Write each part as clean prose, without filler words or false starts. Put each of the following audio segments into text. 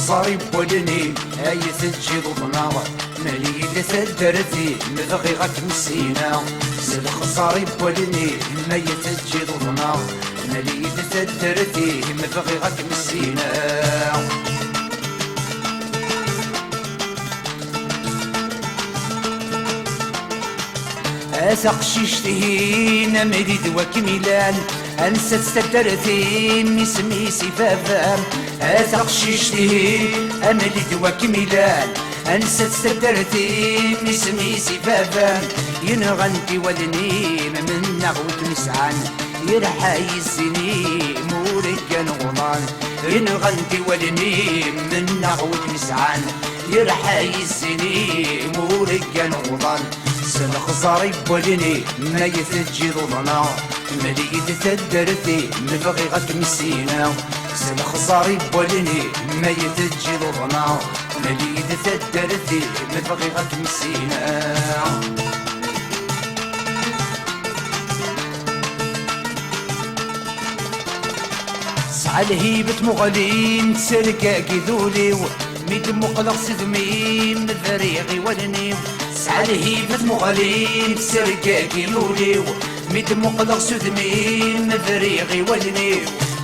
الخصاري بولني هاي تجي ضدنا مليلة الدرتي نبغي غاك مسينا سل الخصاري بولني هاي تجي ضدنا مليلة الدرتي نبغي غاك مسينا أسقشيشتهين مريد وكميلان أنسى تستدرتي مسمي سفافا أسقشيشتهين مريد وكميلان أنسى تستدرتي مسمي سفافا ينغنتي ولنيم من نغوت مسعان يرحي السنين موريكا نغضان ينغنتي ولنيم من نغوت مسعان يرحي السنين موريكا نغضان سل خزاري بولني ما يتجي ضلنا مليد تدرتي نبغي غاك مسينا سل خزاري بولني ما يتجي ضلنا مليد تدرتي نبغي غاك مسينا سعى الهيبة مغلين تسرقا كذولي ميت مقلق سدمي من فريقي ولني سعى الهيبة مغلين تسرقا كذولي ميت مقلق سدمي من فريقي ولني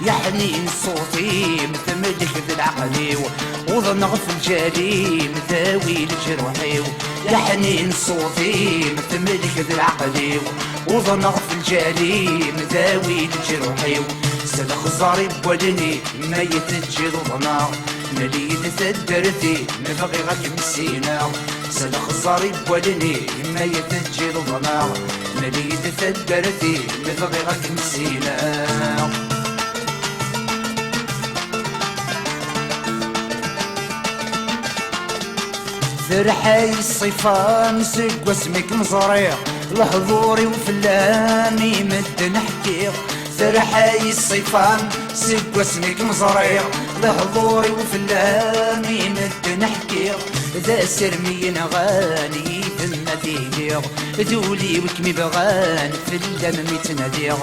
يا حنين صوتي متملك بالعقلي وظنغ في الجالي مثاوي لجروحي يا حنين صوتي متملك بالعقلي وظنغ في الجالي مثاوي لجروحي سل خزاري بولني ما يتجي ضدنا مليد الدرتي نبغي غاك مسينا سل خزاري بولني ما يتجي ضدنا مليد الدرتي نبغي غاك مسينا فرحي الصيفان سق واسمك مزريق لحضوري وفلامي مد نحكي فرحي الصيفان سق واسمك مزريق لحضوري وفلامي مد نحكي ذا سرمي نغاني ثم ديدير ذولي وكمي بغان في الدم متنادير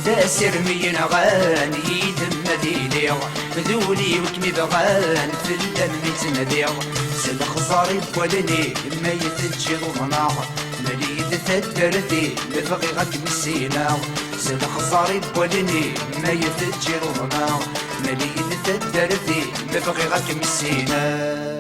ذا سرمي نغاني ثم ديدير ذولي وكمي بغان في الدم متنادير سل خزاري بولني ما يتجي ضمنا مليد تدرتي نبغي غاك مسينا سل خزاري بولني ما يتجي ضمنا مليد تدرتي نبغي غاك مسينا